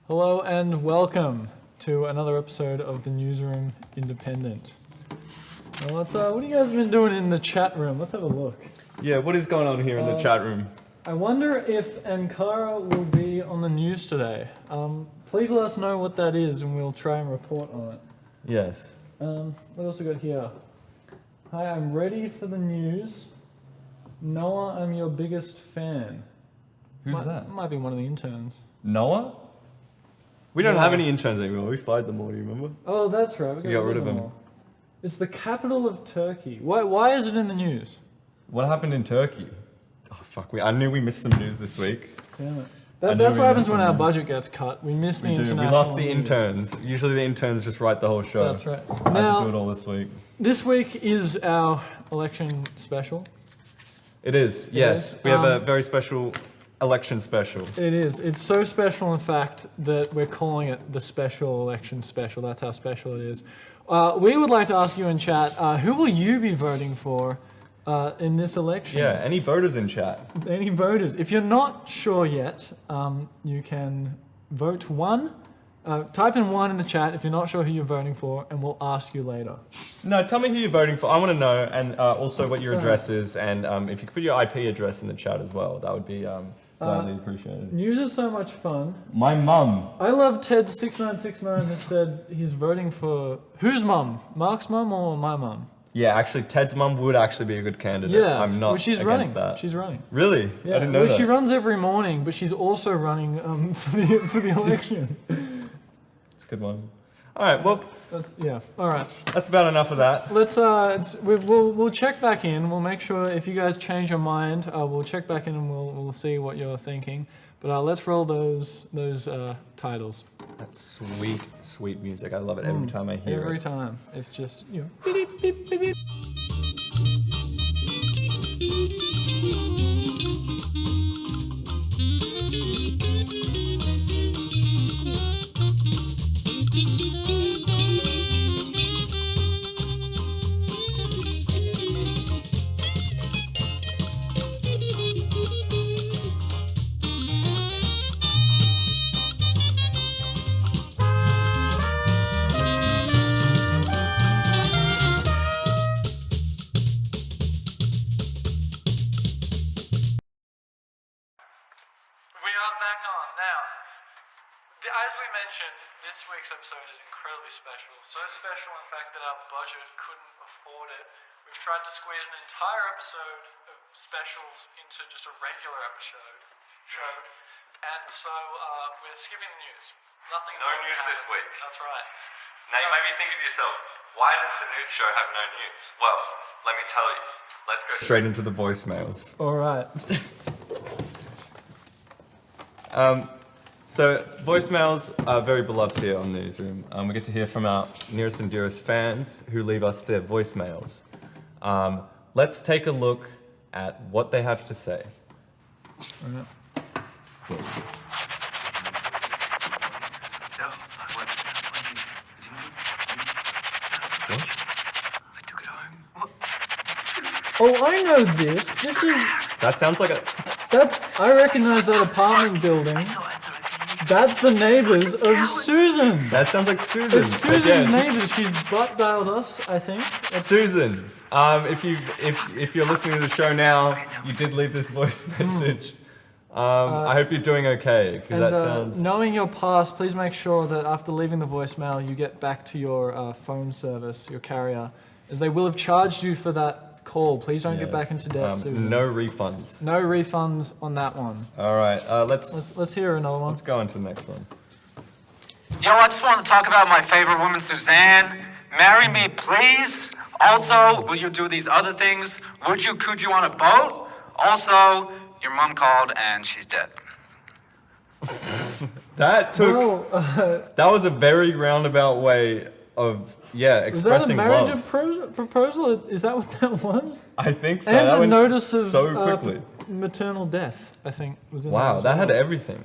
Hello and welcome to another episode of the Newsroom Independent. Well, what have you guys been doing in the chat room? Let's have a look. Yeah, what is going on here in the chat room? I wonder if Ankara will be on the news today. Please let us know what that is and we'll try and report on it. Yes. What else we got here? Hi, I'm ready for the news. Noah, I'm your biggest fan. Who's that? Might be one of the interns. Noah? We don't have any interns anymore. We fired them all, you remember? Oh, that's right. We got rid of them. All. It's the capital of Turkey. Why is it in the news? What happened in Turkey? Oh, fuck. I knew we missed some news this week. Damn it. That's what happens when our budget gets cut. We miss the international We lost the news. interns. Usually the interns just write the whole show. That's right. I had to do it all this week. This week is our election special. It is, yes. We have a very special election special. It is. It's so special, in fact, that we're calling it the special election special. That's how special it is. We would like to ask you in chat, who will you be voting for in this election? Yeah, any voters in chat? Any voters? If you're not sure yet, you can vote one. Type in one in the chat if you're not sure who you're voting for, and we'll ask you later. No, tell me who you're voting for. I want to know, and also what your address is, and if you could put your IP address in the chat as well, that would be gladly appreciated. News is so much fun. My mum. I love Ted6969 that said he's voting for... Whose mum? Mark's mum or my mum? Yeah, actually, Ted's mum would actually be a good candidate. Yeah, I'm not she's against running. that. She's running. Really? Yeah. I didn't know that. She runs every morning, but she's also running for the election. It's a good one. All right, well, all right. That's about enough of that. We'll check back in. We'll make sure if you guys change your mind, we'll check back in and we'll see what you're thinking. But let's roll those titles. That's sweet, sweet music. I love it every time I hear it. Every time. It's just, as we mentioned, this week's episode is incredibly special. So special, in fact, that our budget couldn't afford it. We've tried to squeeze an entire episode of specials into just a regular episode. And so we're skipping the news. Nothing. No news this week. That's right. Now you may be thinking to yourself, why does the news show have no news? Well, let me tell you. Let's go straight into the voicemails. All right. So voicemails are very beloved here on Newsroom. We get to hear from our nearest and dearest fans who leave us their voicemails. Let's take a look at what they have to say. All right. Oh, I know this. This is... That sounds like a... I recognize that apartment building. That's the neighbors of Susan. That sounds like Susan. It's Susan's neighbors. She's butt dialed us, I think. Susan, if you're listening to the show now, you did leave this voice message. I hope you're doing okay, because that sounds... Knowing your past, please make sure that after leaving the voicemail, you get back to your phone service, your carrier, as they will have charged you for that call. Please don't get back into debt, Susan. No refunds. No refunds on that one. All right, let's hear another one. Let's go on to the next one. Yo, I just want to talk about my favorite woman, Suzanne. Marry me, please. Also, will you do these other things? Could you on a boat? Also, your mom called and she's dead. That was a very roundabout way of expressing love. Was that a marriage proposal? Is that what that was? I think so. And that a went notice of so quickly. Maternal death, I think, was in Wow, there. That had everything.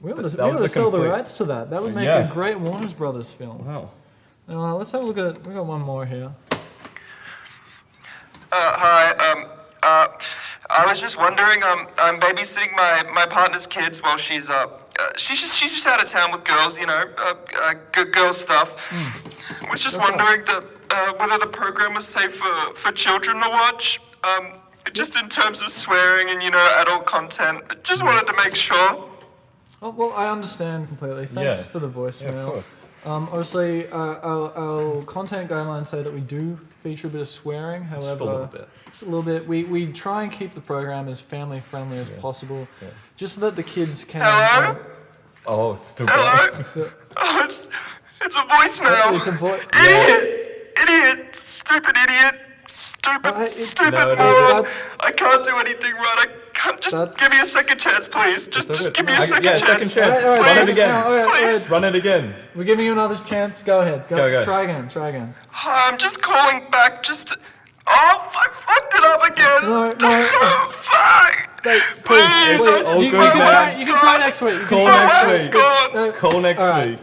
We ought to sell the rights to that. That would make a great Warner Brothers film. Wow. Now, let's have a look at... We got one more here. Hi. I was just wondering, I'm babysitting my partner's kids while she's she's just out of town with girls, good girl stuff. Was just wondering whether the program was safe for children to watch. Just in terms of swearing and adult content. Just wanted to make sure. Oh, well, I understand completely. Thanks for the voicemail. Yeah, of course. Obviously, our content guidelines say that we do feature a bit of swearing. However, Just a little bit. Just a little bit. We try and keep the program as family friendly as possible, just so that the kids can. Hello? Oh, it's still Hello? going. Oh, it's a voicemail. It's a Idiot! Stupid idiot! Stupid No, moron! I can't do anything right. I can't. Just give me a second chance, please. Just give me a second chance. Second chance. All right, Run it please. again. Please. Run it again. We're giving you another chance. Go ahead. Go. Try again. I'm just calling back just to... Oh, I fucked it up again! No. Oh, fuck! Please. all You good, man. can try next week. You can Call try next week. Call next All right. week.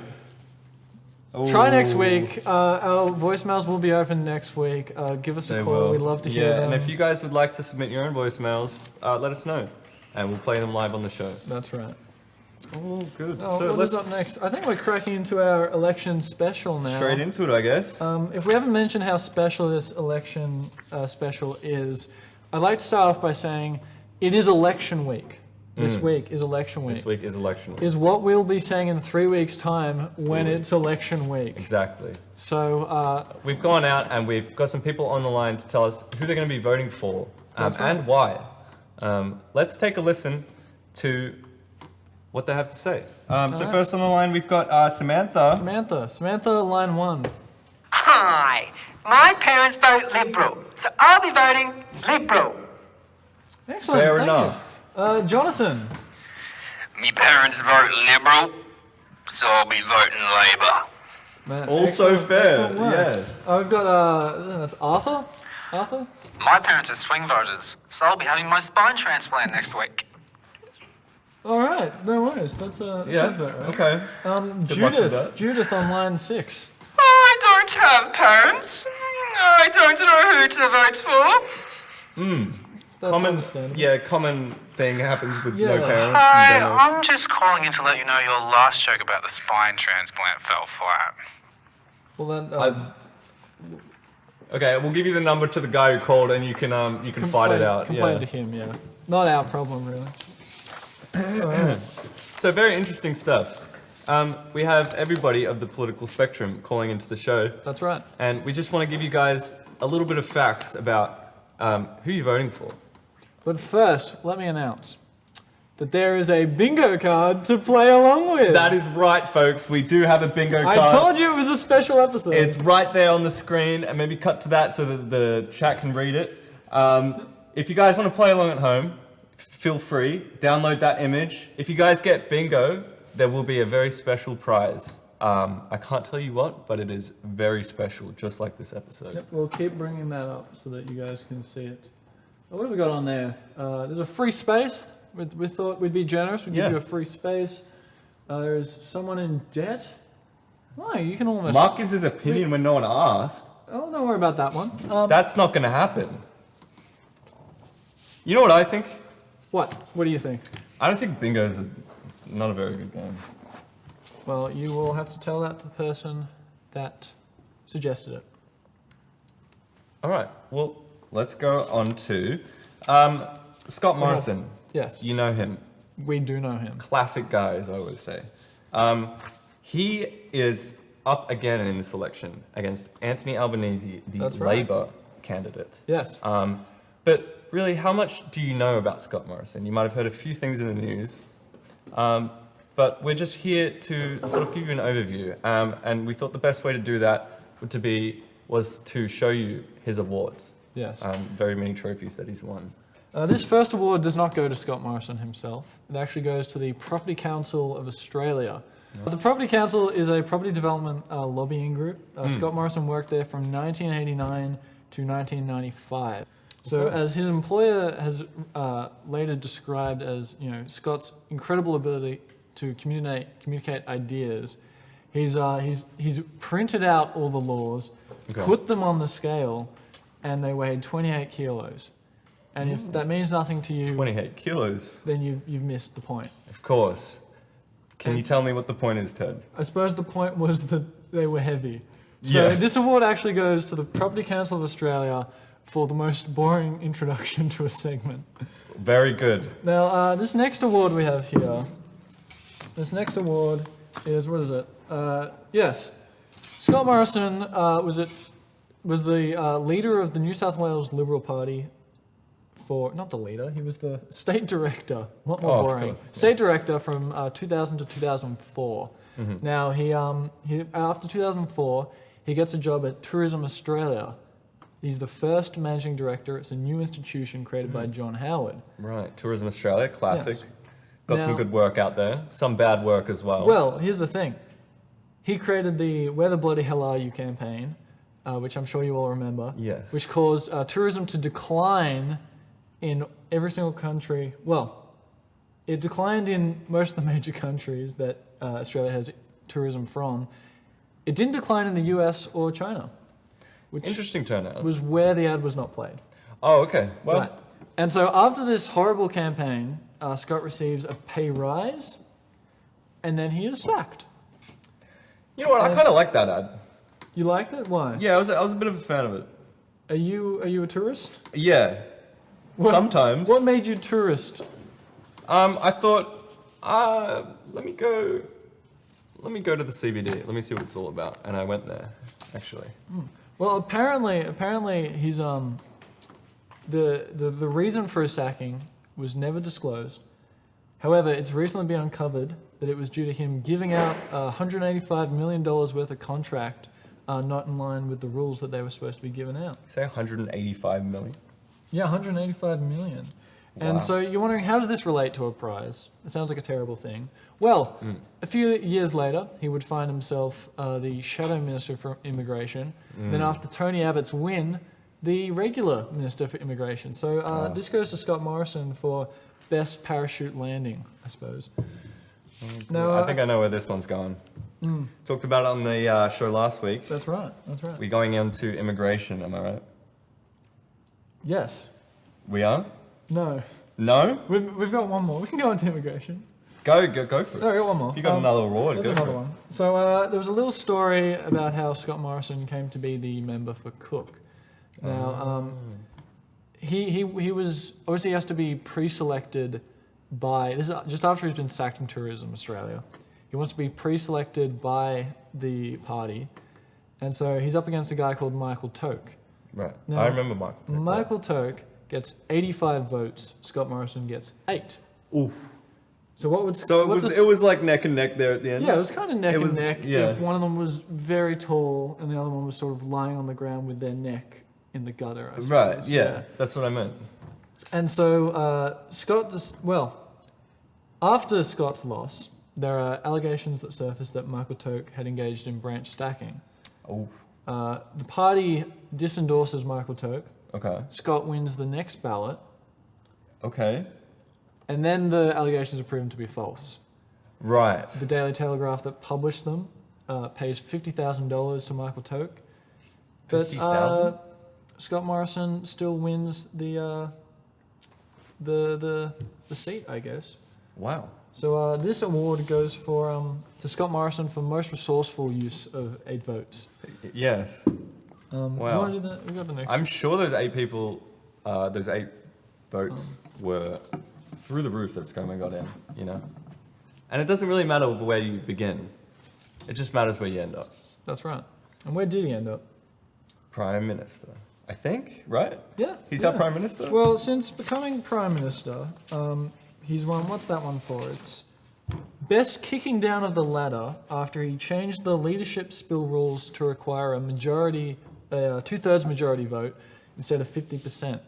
Try Ooh. next week. Our voicemails will be open next week. Give us a They call. will. We'd love to hear them. And if you guys would like to submit your own voicemails, let us know, and we'll play them live on the show. That's right. Oh, good. Oh, So what let's is up next? I think we're cracking into our election special now. straight into it, I guess. If we haven't mentioned how special this election special is, I'd like to start off by saying it is election week. This week is election week. This week is election week. Is what we'll be saying in 3 weeks' time when it's election week. Exactly. So We've gone out and we've got some people on the line to tell us who they're going to be voting for That's right. and why. Let's take a listen to what they have to say. So first on the line, we've got Samantha. Samantha, line 1. Hi, my parents vote Liberal, so I'll be voting Liberal. Excellent. Fair thank enough. You. Jonathan. Me parents vote Liberal, so I'll be voting Labour. Man, Also fair, excellent work. yes. I've got that's Arthur. Arthur. My parents are swing voters, so I'll be having my spine transplant next week. All right, no worries. That sounds about right. Okay. luck with Judith. that. Judith on line 6. I don't have parents. I don't know who to vote for. That's Common, understandable. common thing happens with no Yeah. parents. Hi, You don't know. I'm just calling in to let you know your last joke about the spine transplant fell flat. Well, then. Okay, we'll give you the number to the guy who called, and you can fight it out. Complain to him, yeah. Not our problem, really. So very interesting stuff. We have everybody of the political spectrum calling into the show, That's right. and we just want to give you guys a little bit of facts about who you're voting for. But first, let me announce that there is a bingo card to play along with. That is right, folks. We do have a bingo card. I told you it was a special episode. It's right there on the screen, and maybe cut to that so that the chat can read it. If you guys want to play along at home, feel free. Download that image. If you guys get bingo, there will be a very special prize. I can't tell you what, but it is very special, just like this episode. Yep, we'll keep bringing that up so that you guys can see it. What have we got on there? There's a free space. We thought we'd be generous. We'd give you a free space. There's someone in debt. Oh, you can almost... Mark gives his opinion when no one asked. Oh, don't worry about that one. That's not going to happen. You know what I think? What? What do you think? I don't think bingo is not a very good game. Well, you will have to tell that to the person that suggested it. All right. Well, let's go on to Scott Morrison. Yes, You know him. we do know him. Classic guy, as I always say. He is up again in this election against Anthony Albanese, the That's right. Labour candidate. Yes. But really, how much do you know about Scott Morrison? You might have heard a few things in the news. But we're just here to sort of give you an overview. And we thought the best way to do that was to show you his awards. Yes. Very many trophies that he's won. This first award does not go to Scott Morrison himself. It actually goes to the Property Council of Australia. The Property Council is a property development lobbying group. Scott Morrison worked there from 1989 to 1995. So as his employer has later described as, Scott's incredible ability to communicate ideas, he's printed out all the laws, put them on the scale, and they weighed 28 kilos. And if that means nothing to you, 28 kilos. then you've missed the point. Of course. Can you tell me what the point is, Ted? I suppose the point was that they were heavy. So Yeah. this award actually goes to the Property Council of Australia for the most boring introduction to a segment. Very good. Now, this next award we have here, this next award is, what is it? Yes, Scott Morrison was the leader of the New South Wales Liberal Party for, not the leader, he was the state director, a lot more Oh, of boring. course, yeah. State director from 2000 to 2004. Now, he after 2004, he gets a job at Tourism Australia. He's the first managing director. It's a new institution created by John Howard. Right. Tourism Australia, classic. Yes. Got some Now- good work out there. Some bad work as well. Well, here's the thing. He created the Where the Bloody Hell Are You campaign, which I'm sure you all remember. Yes. Which caused tourism to decline in every single country. Well, it declined in most of the major countries that Australia has tourism from. It didn't decline in the US or China, which Interesting turnout. was where the ad was not played. Oh, okay. Well, Right. And so after this horrible campaign, Scott receives a pay rise, and then he is sacked. you know what? I kind of like that ad. You liked it? Why? Yeah, I was a bit of a fan of it. Are you a tourist? Yeah. Sometimes. What made you tourist? I thought, let me go to the CBD. Let me see what it's all about. And I went there, actually. Well, apparently he's the reason for his sacking was never disclosed. However, it's recently been uncovered that it was due to him giving out $185 million worth of contract not in line with the rules that they were supposed to be given out. Say 185 million. Yeah, 185 million. Wow. And so you're wondering, how does this relate to a prize? It sounds like a terrible thing. Well, a few years later, he would find himself the shadow minister for immigration. Then after Tony Abbott's win, the regular minister for immigration. So this goes to Scott Morrison for best parachute landing, I suppose. Now, I think I know where this one's going. Talked about it on the show last week. That's right, that's right. We're going into immigration, am I right? Yes. We are? No. No? We've got one more. We can go into immigration. Go for it. No, I got one more. If you got another award, There's go for another it. one. So there was a little story about how Scott Morrison came to be the member for Cook. Now, he was obviously he has to be pre-selected by, this is just after he's been sacked from Tourism Australia. He wants to be pre-selected by the party, and so he's up against a guy called Michael Toke. Right. Now, I remember Michael. Took that. Michael Toke gets 85 votes. Scott Morrison gets 8. Oof. So what would So what's it was like neck and neck there at the end? Yeah, it was kind of neck It was- and neck. yeah. If one of them was very tall and the other one was sort of lying on the ground with their neck in the gutter, I suppose. Right, yeah. That's what I meant. And so after Scott's loss, there are allegations that surfaced that Michael Toke had engaged in branch stacking. Oof. The party disendorses Michael Toke. Okay. Scott wins the next ballot, Okay. and then the allegations are proven to be false. Right. The Daily Telegraph that published them pays $50,000 to Michael Toke. But 50,000? Scott Morrison still wins the seat, I guess. Wow. So this award goes for to Scott Morrison for most resourceful use of 8 votes. Yes. Do you Wow. want to do that? We got the next. I'm sure those 8 people, those 8 votes were through the roof that Scoma got in, you know? And it doesn't really matter where you begin. It just matters where you end up. That's right. And where did he end up? Prime Minister. I think, right? Yeah. He's yeah. our Prime Minister? Well, since becoming Prime Minister, he's won, what's that one for? It's best kicking down of the ladder after he changed the leadership spill rules to require a majority, 2/3 majority vote instead of 50%.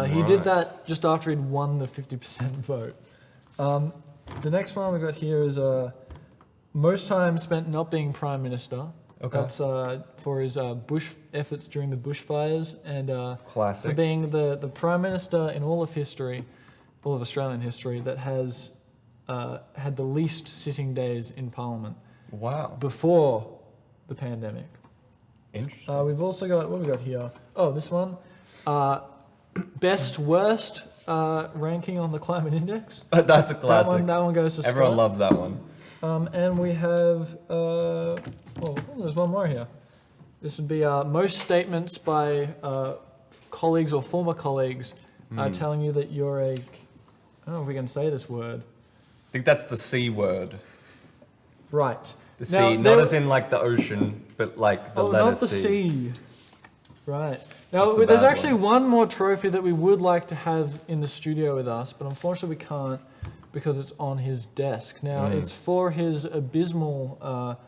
He did Right. that just after he'd won the 50% vote. The next one we got here is most time spent not being Prime Minister. Okay. That's for his bush efforts during the bushfires and Classic. for being the Prime Minister in all of history, all of Australian history, that has had the least sitting days in Parliament Wow. before the pandemic. Interesting. We've also got, what have we got here? Oh, this one. Best worst ranking on the climate index. That's a classic. That one goes to Everyone Scott. loves that one. And we have, there's one more here. This would be most statements by colleagues or former colleagues telling you that you're a, I don't know if we can say this word. I think that's the C word. Right. The C, not as in like the ocean, but like the letter not the C. C. Right. So Now, it's the there's bad actually one more trophy that we would like to have in the studio with us, but unfortunately we can't because it's on his desk. Now, it's for his abysmal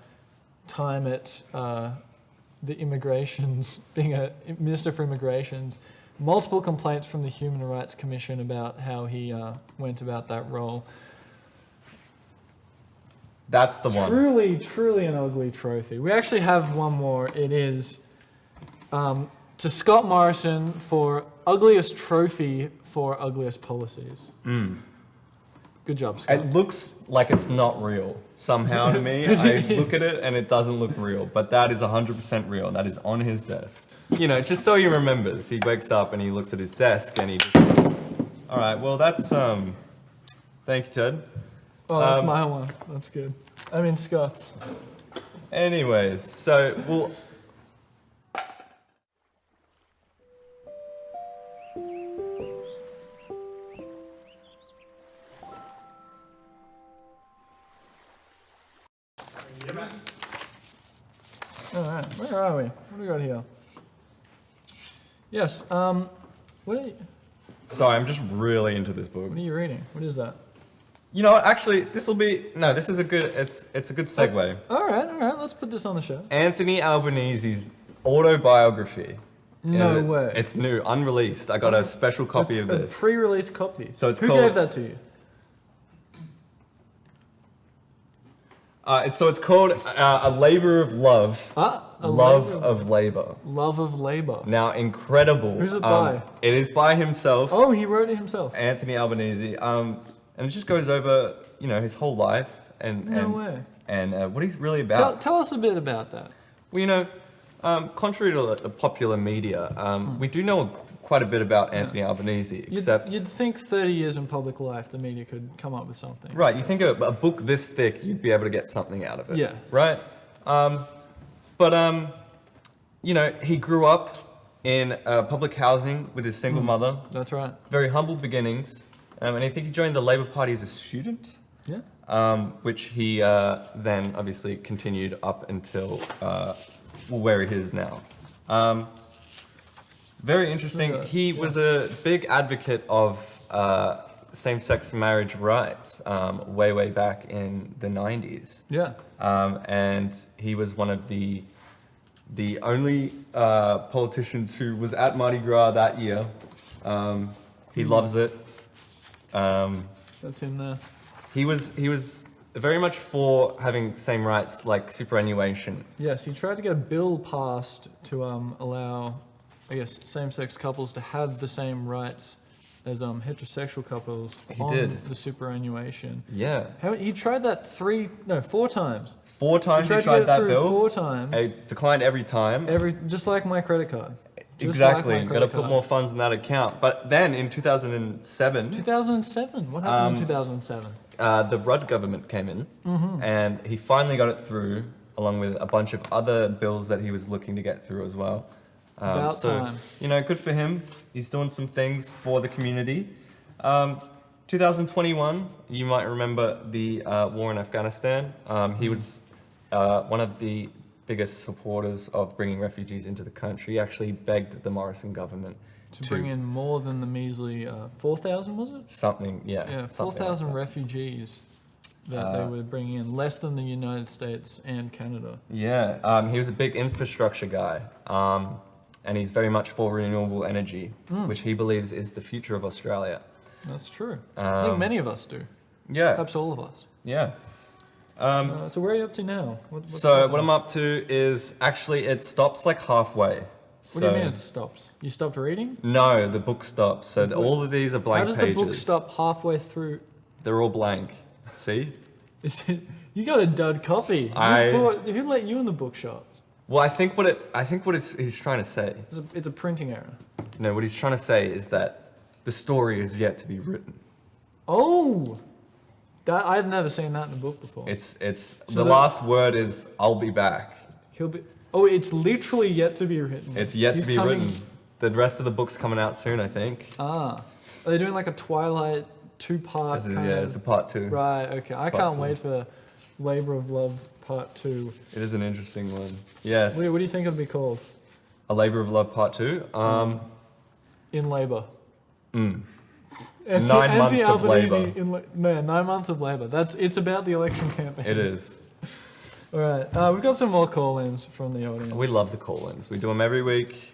time at the immigrations, being a minister for immigrations. Multiple complaints from the Human Rights Commission about how he went about that role. That's the one. Truly an ugly trophy. We actually have one more. It is to Scott Morrison for ugliest trophy for ugliest policies. Good job, Scott. It looks like it's not real somehow to me. But I it look is. at it and it doesn't look real, but that is 100% real. That is on his desk. You know, just so he remembers. He wakes up and he looks at his desk and he just goes, all right, well, that's, thank you, Ted. Oh, that's my one. That's good. I mean, Scott's. Anyways, so, well, All right, where are we? What do we got here? Yes. What are sorry, I'm just really into this book. you reading? What is that? You know what, actually, this is a good, it's a good segue. All right. Let's put this on the show. Anthony Albanese's autobiography. No Yeah, way. It's new, unreleased. I got a special copy of A this. pre-release copy. So it's Who called- gave that to you? So it's called A Labor of Love. A Love Labor- of Labor. Love of Labor. Now, incredible. Who's it by? It is by himself, Oh, he wrote it himself. Anthony Albanese. And it just goes over, you know, his whole life and No way. and what he's really about. Tell us a bit about that. Well, you know, contrary to the popular media, we do know quite a bit about Anthony Albanese, except... You'd think 30 years in public life, the media could come up with something. Right, you think a book this thick, you'd be able to get something out of it. Yeah. Right? You know, he grew up in public housing with his single mother. That's right. Very humble beginnings. And I think he joined the Labour Party as a student, Yeah. which he then obviously continued up until where he is now. Very interesting. He was a big advocate of same-sex marriage rights way back in the 90s. Yeah. And he was one of the only politicians who was at Mardi Gras that year. He loves it. That's in there. He was very much for having same rights like superannuation. Yes, he tried to get a bill passed to allow, I guess, same-sex couples to have the same rights as heterosexual couples on did. the superannuation. Yeah. He tried that 4 times. 4 times he to tried get it that through bill. 4 times. It declined every time. Just like my credit card. Just Exactly. like my Got to credit put card. more funds in that account. But then in 2007, 2007. What happened in 2007? the Rudd government came in, and he finally got it through, along with a bunch of other bills that he was looking to get through as well. About so, time. you know, good for him. He's doing some things for the community. 2021, you might remember the war in Afghanistan. He was one of the biggest supporters of bringing refugees into the country. He actually begged the Morrison government To bring in more than the measly 4,000, was it? something, yeah. Yeah, something 4,000 like that. refugees that they were bringing in, less than the United States and Canada. Yeah, he was a big infrastructure guy, and he's very much for renewable energy, which he believes is the future of Australia. That's true. I think many of us do. Yeah, Perhaps all of us. yeah. So where are you up to now? What's So happening? what I'm up to is actually it stops like halfway. What do you mean it stops? You stopped reading? No, the book stops. So all of these are How blank does pages. the book stop halfway through? They're all blank. See? You got a dud copy. Who let you in the bookshop? Well, I think what he's trying to say. It's a printing error. No, what he's trying to say is that the story is yet to be written. Oh! I've never seen that in a book before. It's So the last word is "I'll be back." He'll be. Oh, it's literally yet to be written. It's yet He's to be coming- written. The rest of the book's coming out soon, I think. Ah, are they doing like a Twilight 2-part? It's a part 2. Right. Okay. I part can't 2. wait for Labor of Love Part 2. It is an interesting one. Yes. What do you think it'll be called? A Labor of Love Part 2. In Labor. 9 months of Albanese Labor. No, 9 months of Labor. It's about the election campaign. It is. All right. We've got some more call-ins from the audience. We love the call-ins. We do them every week.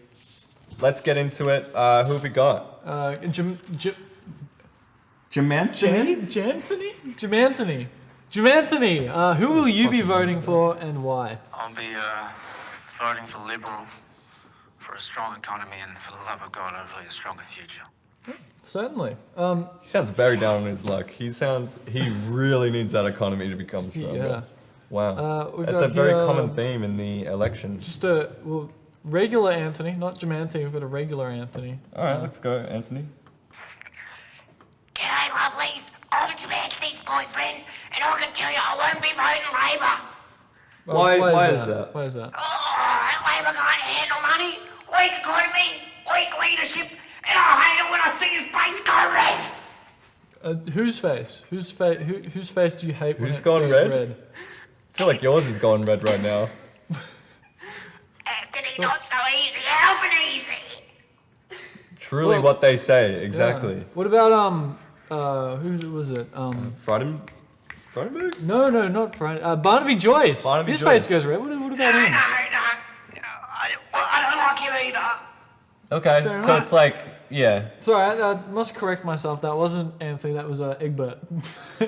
Let's get into it. Who have we got? Jamanthony. Who will you be voting for and why? I'll be voting for Liberal, for a strong economy, and for the love of God, hopefully a stronger future. Certainly. He sounds very down on his luck. He really needs that economy to become stronger. Yeah. Wow. We've That's got a very here, common theme in the election. Just regular Anthony, not Jamanthony, but a regular Anthony. All right, let's go, Anthony. G'day, lovelies. I'm Anthony's boyfriend, and I can tell you I won't be voting Labor. Why is that? Why is that? Oh, Labor can't handle money, weak economy, weak leadership, and I hate it when I see his face go red. Whose face? Whose face do you hate when Who's it gone goes red? I feel like yours is going red right now. Anthony, not so easy, helping easy. Truly what they say, exactly. Yeah. What about who was it? Frydenberg? No, not Friday. Barnaby Joyce. Barnaby His Joyce. face goes red. What about No, him? I don't like him either. Okay, Fair so enough. it's like, yeah. Sorry, I must correct myself. That wasn't Anthony. That was Egbert.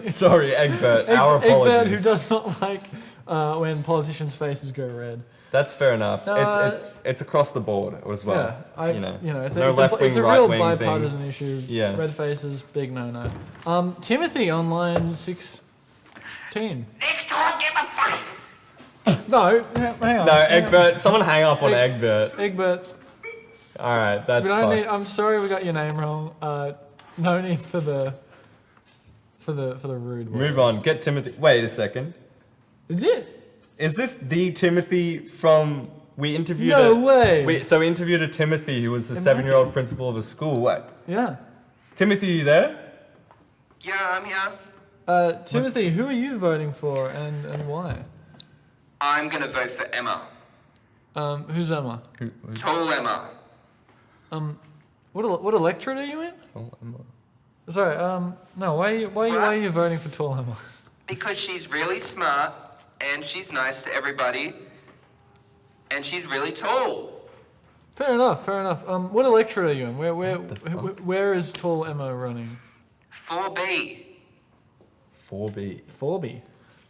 Sorry, Egbert. Our apologies. Egbert, who does not like when politicians' faces go red. That's fair enough. No, It's across the board as well. Yeah, it's no a left-wing, real right-wing bipartisan thing. issue. Yeah. Red faces, big no. Timothy on line 16. Next time, give a fuck. No, hang on. No, Egbert. Someone hang up on Egbert. Egbert. All right, that's fine. I'm sorry we got your name wrong. No need for the rude words. Move on. Get Timothy. Wait a second. Is it? Is this the Timothy from we interviewed? No way. We interviewed a Timothy who was the 7-year-old principal of a school. What? Yeah. Timothy, you there? Yeah, I'm here. Timothy, who are you voting for and why? I'm gonna vote for Emma. Who's Emma? Tall Emma. What electorate are you in? Sorry, no. Why are you voting for Tall Emma? Because she's really smart, and she's nice to everybody, and she's really tall. Fair enough. What electorate are you in? Where is Tall Emma running? 4B. 4B. 4B.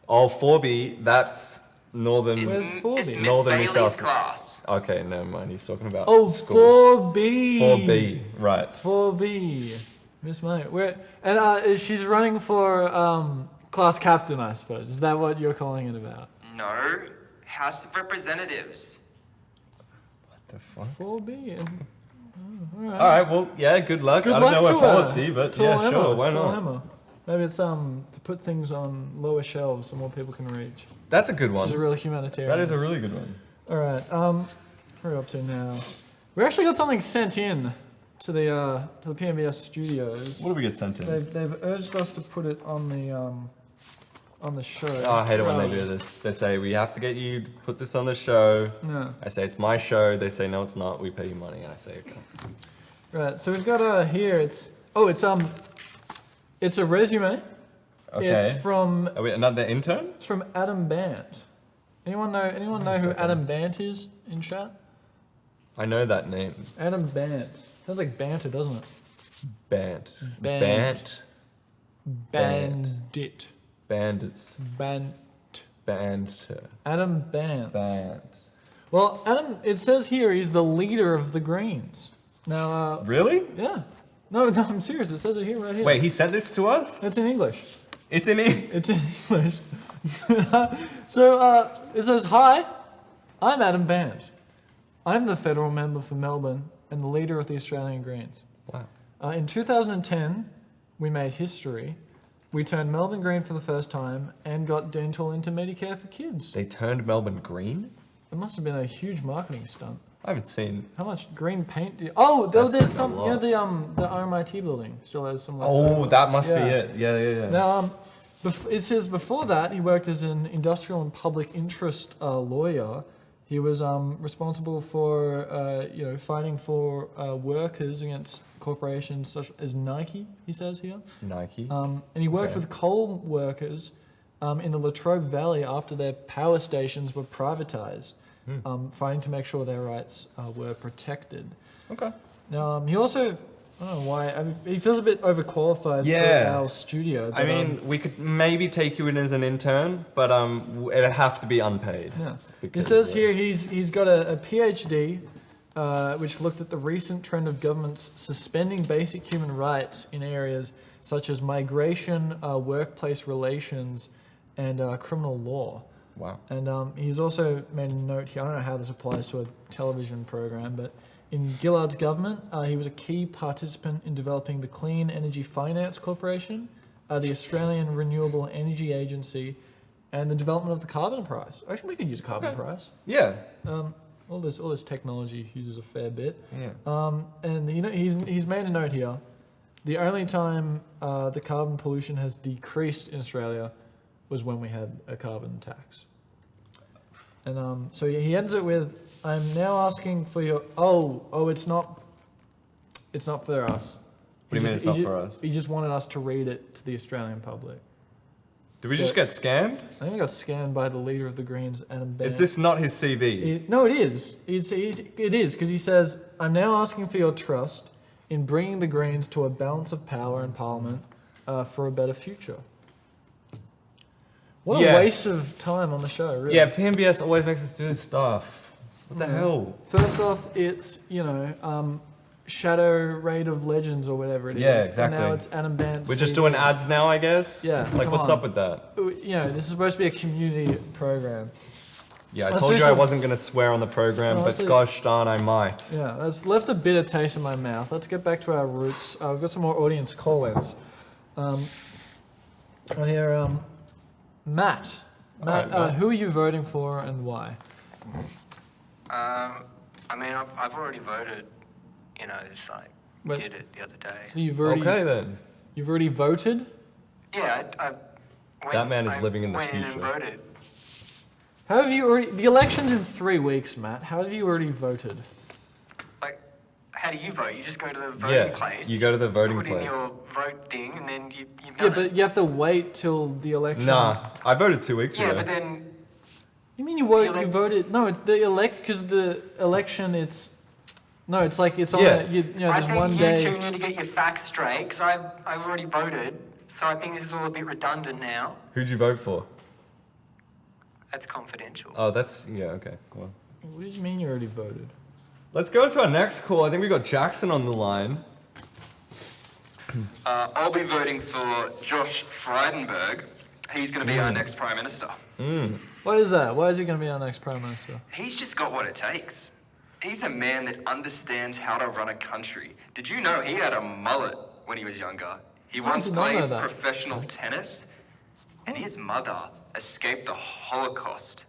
Oh, 4B. That's northern. Where's 4B? It's Miss Northern New Bailey's South- class. Okay, never mind. He's talking about Oh, school. 4B. 4B. Right. 4B. Miss May. She's running for class captain, I suppose. Is that what you're calling it about? No, House of Representatives. What the fuck? 4B. All right. Well, yeah. Good luck. Good I don't luck know to her her. policy, but Tall yeah, Emma, sure. Why Tall not? Emma. Maybe it's to put things on lower shelves so more people can reach. That's a good one. Which is a real humanitarian. That is a really good one. All right. What are we up to now? We actually got something sent in to the PMBS studios. What do we get sent in? They've urged us to put it on the show. Oh, I hate it when they do this. They say, we have to get you to put this on the show. No. I say, it's my show. They say, no, it's not. We pay you money. And I say, okay. Right. So we've got here. It's a resume. Okay. It's from Are we another intern? Adam Bandt. Anyone know who Adam Bandt is in chat? I know that name. Adam Bandt. Sounds like banter, doesn't it? Bandt. Bandt. Bandt. Bandit. Bandits. Bandt. Banter. Adam Bandt. Bandt. Well, Adam, it says here he's the leader of the Greens. Now, Really? yeah. No, I'm serious. It says it here, right here. Wait, he sent this to us? It's in English. It's in English. It's in English. So, it says, "Hi, I'm Adam Bandt. I'm the federal member for Melbourne and the leader of the Australian Greens. Wow. In 2010, we made history We turned Melbourne green for the first time and got dental into Medicare for kids. They turned Melbourne green? It must have been a huge marketing stunt. I haven't seen. How much green paint do you... Oh, That's there's a some... lot. You know, the RMIT building still has some... Oh, that must be Yeah. it. Yeah. Now, it says before that, he worked as an industrial and public interest lawyer. He was responsible for, fighting for workers against corporations such as Nike, he says here. Nike. And he worked Okay. with coal workers in the Latrobe Valley after their power stations were privatized, fighting to make sure their rights were protected. Okay. Now, he also, I don't know why, I mean, he feels a bit overqualified Yeah. for our studio. But, I mean, we could maybe take you in as an intern, but it'd have to be unpaid. yeah. It because, says here he's got a PhD, which looked at the recent trend of governments suspending basic human rights in areas such as migration, workplace relations, and criminal law. Wow. And he's also made a note here, I don't know how this applies to a television program, but in Gillard's government, he was a key participant in developing the Clean Energy Finance Corporation, the Australian Renewable Energy Agency, and the development of the carbon price. Actually, we could use a carbon price. Yeah. All this technology uses a fair bit. Yeah. And he's made a note here. The only time the carbon pollution has decreased in Australia was when we had a carbon tax. And so he ends it with, "I'm now asking for your..." Oh, it's not for us. What do you mean it's not for us? He just wanted us to read it to the Australian public. Did we So- just get scammed? I think I got scanned by the leader of the Greens, Adam Bandt. Is this not his CV? No, it is. It is, because he says, "I'm now asking for your trust in bringing the Greens to a balance of power in Parliament for a better future." What a Yes. waste of time on the show, really. Yeah, PMBS always makes us do this stuff. What the hell? First off, it's, Shadow Raid of Legends or whatever it is. Yeah, exactly. And now it's Adam Bandt. We're just doing ads now, I guess? Yeah, Like, come what's on. up with that? This is supposed to be a community program. Yeah, I Let's told do you I some- wasn't going to swear on the program, No, but let's do- gosh darn, I might. Yeah, that's left a bitter taste in my mouth. Let's get back to our roots. We've got some more audience call-ins. And here, Matt. Matt, Alright, Matt. who are you voting for and why? I've already voted. But- Did it the other day. So you've already voted? Yeah, I went, That man is I living in the went in and future. voted. How have you already? The election's in 3 weeks, Matt. How have you already voted? Like, how do you vote? You just go to the voting Yeah, place. you go to the voting put in place. your vote thing, and then you've Yeah, done but it. you have to wait till the election. Nah, I voted 2 weeks Yeah, ago. but then You mean you elec- voted? No, because the election, it's on. Yeah. There's I one think day. you two need to get your facts straight, because I've already voted, so I think this is all a bit redundant now. Who'd you vote for? That's confidential. Oh, okay. Well, What do you mean you already voted? let's go to our next call. I think we got Jackson on the line. I'll be voting for Josh Frydenberg. He's going to be our next Prime Minister. Why is that? Why is he going to be our next Prime Minister? He's just got what it takes. He's a man that understands how to run a country. Did you know he had a mullet when he was younger? He once did not know played that. professional tennis, and his mother escaped the Holocaust.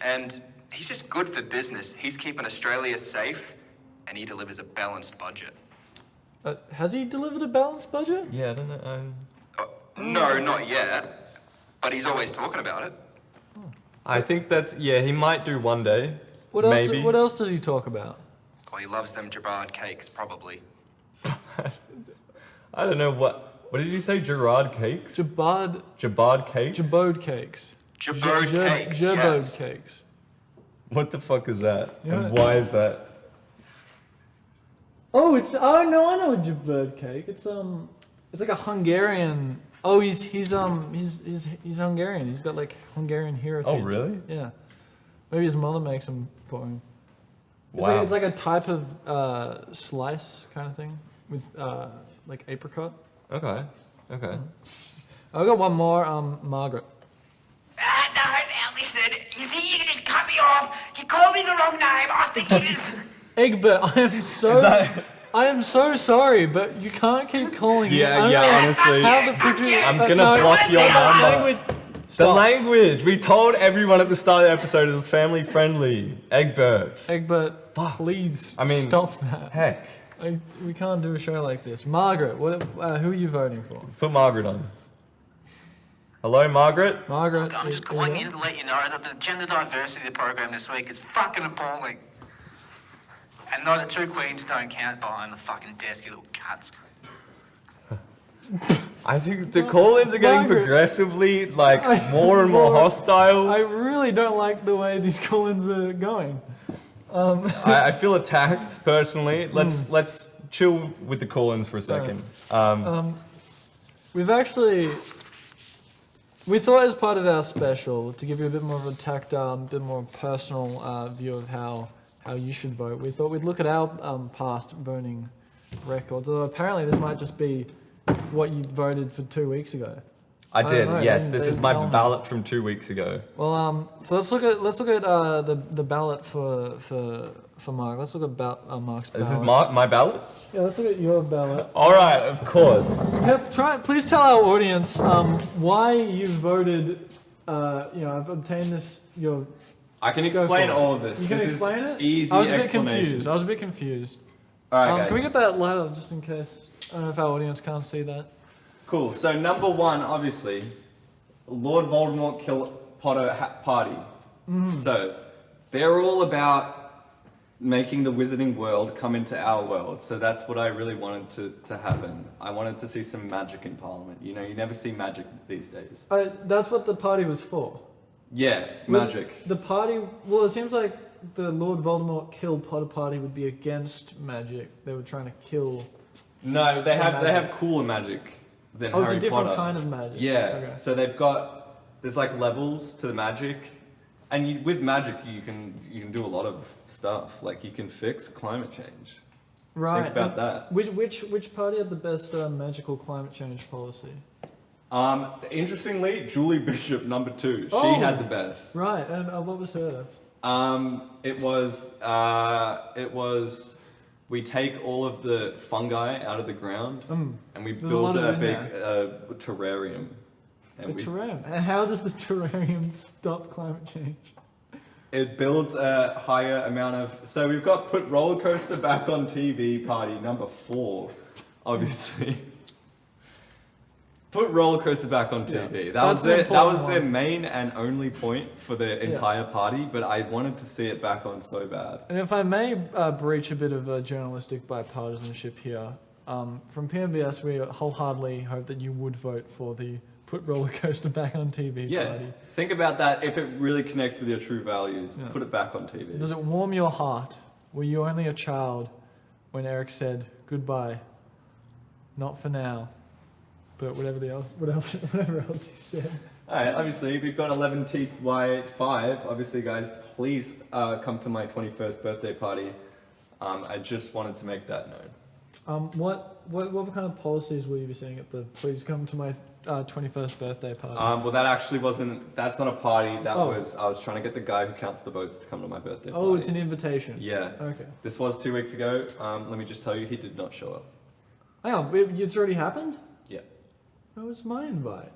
And he's just good for business. He's keeping Australia safe, and he delivers a balanced budget. Has he delivered a balanced budget? Yeah, I don't know. No, not yet, but he's always talking about it. I think he might do one day. What else? Maybe. What else does he talk about? Well, he loves them Gerard cakes, probably. I don't know what did you say? Gerard cakes? Jabard cakes? Jabode cakes. Jabode cakes, Jabode yes. cakes. What the fuck is that? Yeah. And why is that? Oh, I know a Jabode cake. It's like a Hungarian. Oh, he's Hungarian. He's got like Hungarian heritage. Oh, really? Yeah. Maybe his mother makes them for him. Wow. It's like a type of slice kind of thing with like apricot. Okay. I've got one more. Margaret. Now listen, you think you can just cut me off? You called me the wrong name. I think you just... Egbert, I am so. I am so sorry, but you can't keep calling it. I don't know honestly. How the producer... I'm gonna block your number. Language. The Stop. language. We told everyone at the start of the episode it was family friendly. Egbert. Egbert, please I mean, stop that. Heck. We can't do a show like this. Margaret, who are you voting for? Put Margaret on. Hello, Margaret? Margaret. I'm just calling in to let you know that the gender diversity program this week is fucking appalling. And no, the two queens don't count behind the fucking desk, you little cunts. I think the call-ins are getting Margaret. progressively, more and more hostile. I really don't like the way these call-ins are going. I feel attacked, personally. Let's chill with the call-ins for a second. We thought as part of our special, to give you a bit more of a tactile, bit more personal view of how you should vote, we thought we'd look at our past voting records. Although apparently this might just be what you voted for 2 weeks ago. I did, know, yes. they This is didn't my tell me. ballot from 2 weeks ago. Well, so let's look at the ballot for Mark. Let's look at Mark's ballot. This is my ballot? Yeah, let's look at your ballot. All right, of course. Please tell our audience why you voted. I've obtained this. I can Go explain for it. all of this. You can This explain is it. Easy I was a bit explanation. confused. All right, guys. Can we get that ladder just in case? I don't know if our audience can't see that. Cool. So number one, obviously, Lord Voldemort kill Potter party. So they're all about making the wizarding world come into our world. So that's what I really wanted to happen. I wanted to see some magic in Parliament. You never see magic these days. That's what the party was for. Yeah, magic. The party. Well, it seems like the Lord Voldemort kill Potter party would be against magic. They were trying to kill. No, they have magic. cooler magic than Oh, Harry it's a different Potter. kind of magic. Yeah. Okay. So there's levels to the magic, and with magic you can do a lot of stuff. Like you can fix climate change. Right. Think about that. Which party had the best magical climate change policy? Interestingly, Julie Bishop, number 2. Oh. She had the best. Right. And what was hers? It was we take all of the fungi out of the ground and we There's a build lot of a it in big terrarium. A And terrarium. And how does the terrarium stop climate change? it builds a higher amount of. So we've got put roller coaster back on TV party number 4, obviously. Put roller coaster back on TV. Yeah. That was That's an that was important their one. main and only point for the entire party. But I wanted to see it back on so bad. And if I may breach a bit of journalistic bipartisanship here, from PMBS we wholeheartedly hope that you would vote for the put roller coaster back on TV Yeah, party. think about that. If it really connects with your true values, Yeah. put it back on TV. Does it warm your heart? Were you only a child when Eric said goodbye? Not for now, but whatever else he said. All right, obviously, we've got 11 Teeth White 5. Obviously, guys, please come to my 21st birthday party. I just wanted to make that known. What kind of policies will you be seeing at the please come to my 21st birthday party? Well, that actually wasn't. That's not a party. That Oh. was. I was trying to get the guy who counts the votes to come to my birthday party. Oh, it's an invitation. Yeah. Okay. This was 2 weeks ago. Let me just tell you, he did not show up. Hang on, it's already happened? Yeah. That was my invite.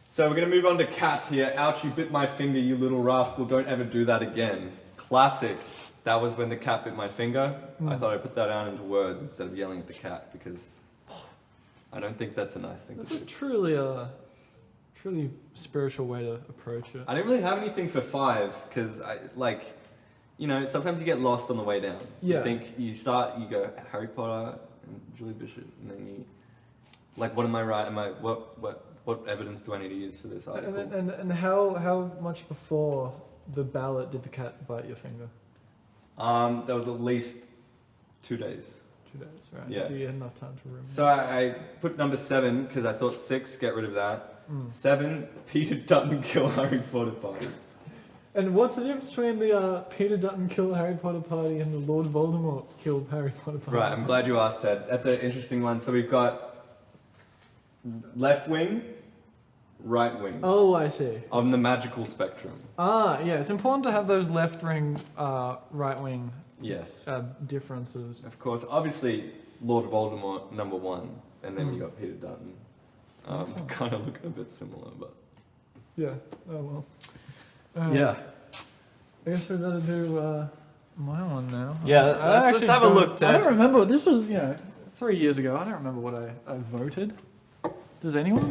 So we're gonna move on to Cat here. Ouch, you bit my finger, you little rascal. Don't ever do that again. Classic. That was when the cat bit my finger. I thought I'd put that out into words instead of yelling at the cat because I don't think that's a nice thing That's to a do. truly spiritual way to approach it. I didn't really have anything for 5 because sometimes you get lost on the way down. Yeah. You think you go Harry Potter and Julie Bishop, and then you what am I right? What evidence do I need to use for this article? And how much before the ballot did the cat bite your finger? That was at least 2 days. 2 days, right? Yeah. So you had enough time to ruminate. So I put number 7 because I thought 6, get rid of that. 7, Peter Dutton kill Harry Potter party. And what's the difference between the Peter Dutton kill Harry Potter party and the Lord Voldemort killed Harry Potter party? Right, I'm glad you asked, Ted. That's an interesting one. So we've got left wing, right wing Oh, I see. on the magical spectrum. Yeah, it's important to have those left wing, right wing Yes. differences. Of course. Obviously, Lord Voldemort #1, and then you got Peter Dutton. Kind of looking a bit similar, but Yeah. Oh well. yeah. I guess we better do my one now. Yeah, I let's actually have a don't- look, I Ted. don't remember. This was 3 years ago. I don't remember what I voted. Does anyone?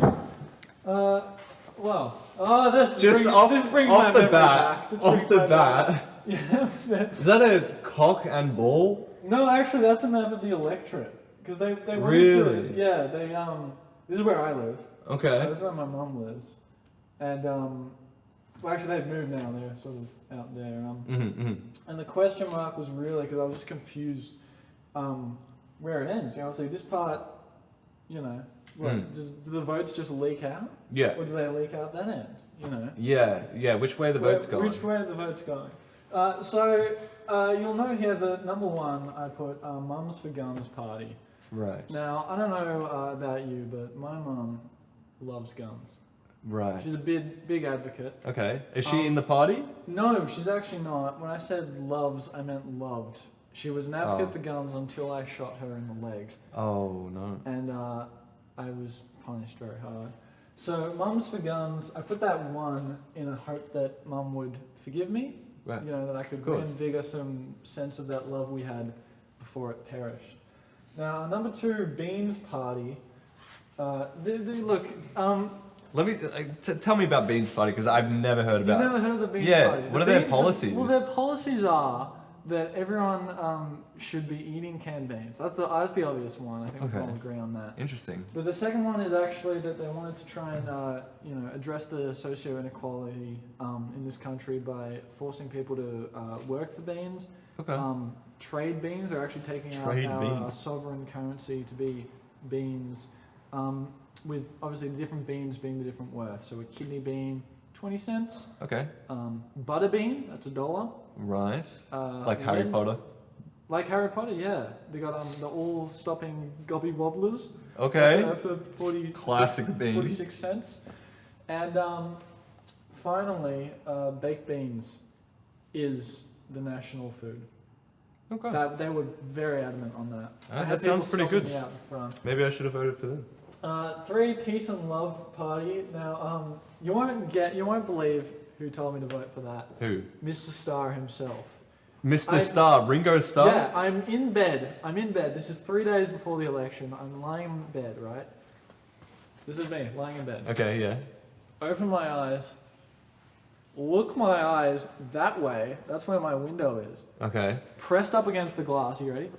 Well. Oh, this Just brings, off, this brings my off the memory bat. back. This Off brings the my memory bat. Yeah. Is that a cock and ball? No, actually, that's a map of the electorate because they wanted Really? to. Yeah, they This is where I live. Okay. This is where my mum lives, and well, actually, they've moved now. They're sort of out there. And the question mark was really because I was just confused where it ends. Obviously, this part, do the votes just leak out? Yeah. Or do they leak out that end? Yeah. Which way the vote's going? Which way are the votes going? So you'll note here that #1 I put Mums for Guns party. Right. Now I don't know about you, but my mum loves guns. Right. She's a big advocate. Okay. Is she in the party? No, she's actually not. When I said loves, I meant loved. She was an advocate for guns until I shot her in the leg, Oh no. and I was punished very hard. So Mums for Guns, I put that 1 in a hope that Mum would forgive me. Right. That I could course. reinvigor some sense of that love we had before it perished. Now, #2, Beans Party. Look, Let me tell me about Beans Party because I've never heard about. you've never heard of the Beans Yeah, Party? what are their policies? Well, their policies are that everyone should be eating canned beans. That's the obvious one. I think we can all agree on that. Interesting. But the second one is actually that they wanted to try and address the socio inequality in this country by forcing people to work for beans. Okay. Trade beans. They're actually taking Trade out our beans. sovereign currency to be beans, with obviously the different beans being the different worth. So a kidney bean, 20 cents. Okay. Butter bean, that's $1. Right. Like Harry lemon- Potter. Like Harry Potter, yeah. They got the all-stopping gobby wobblers. Okay. That's a 46, Classic bean. 46 cents. And finally, baked beans is the national food. Okay. They were very adamant on that. I had that sounds people pretty stopping good. me out in front. Maybe I should have voted for them. 3, Peace and Love Party. Now, you won't believe who told me to vote for that. Who? Mr. Starr himself. Mr. Starr, Ringo Starr? Yeah, I'm in bed. This is 3 days before the election. I'm lying in bed, right? This is me, lying in bed. Okay, yeah. Open my eyes. Look my eyes that way. That's where my window is. Okay. Pressed up against the glass. You ready?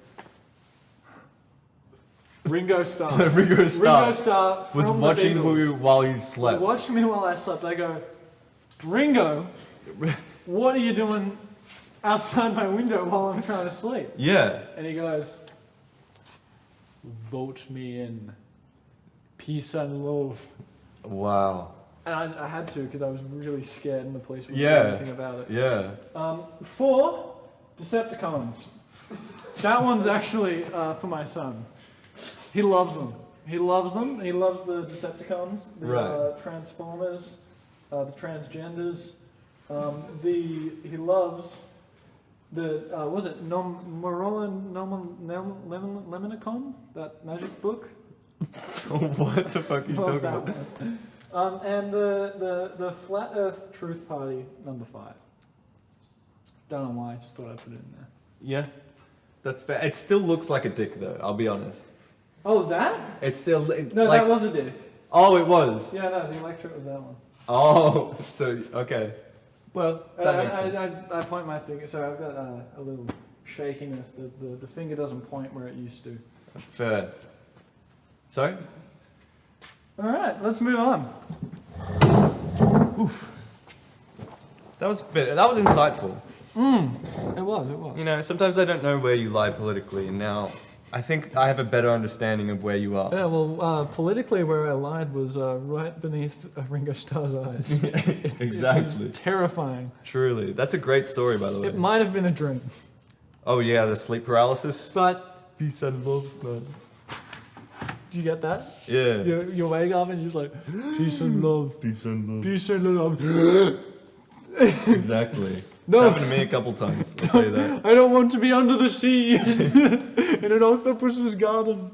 Ringo Starr. Ringo Starr Ringo Starr was from the watching Beatles. you while you slept. Watched me while I slept. I go, Ringo, what are you doing outside my window while I'm trying to sleep? Yeah. And he goes, vote me in. Peace and love. Wow. And I had to because I was really scared and the police wouldn't Yeah. do anything about it. Yeah. 4, Decepticons. That one's actually for my son. He loves them. He loves them. He loves the Decepticons, the Right. Transformers, the transgenders. He loves the was it Lemonicon? That magic book. What the fuck are you Loves talking that about? one. And the Flat Earth Truth Party, #5. Don't know why. Just thought I'd put it in there. Yeah. That's fair. It still looks like a dick though, I'll be honest. Oh, that? It's still No, like, that was a dick. Oh, it was. Yeah, no, the electorate was that one. Oh, so okay. Well, that makes sense. I point my finger, so I've got a little shakiness. The finger doesn't point where it used to. Fair. Sorry? All right, let's move on. That was insightful. It was. You know, sometimes I don't know where you lie politically, and now I think I have a better understanding of where you are. Yeah, well, politically, where I lied was right beneath Ringo Starr's eyes. Exactly. It was terrifying. Truly. That's a great story, by the way. It might have been a dream, Oh, yeah, the sleep paralysis. but Peace and love, man. do you get that? Yeah. You wake up and you're just like, peace and love, Peace and love. peace and love. Exactly. No. It's happened to me a couple times, I'll tell you that. I don't want to be under the sea in an octopus's garden.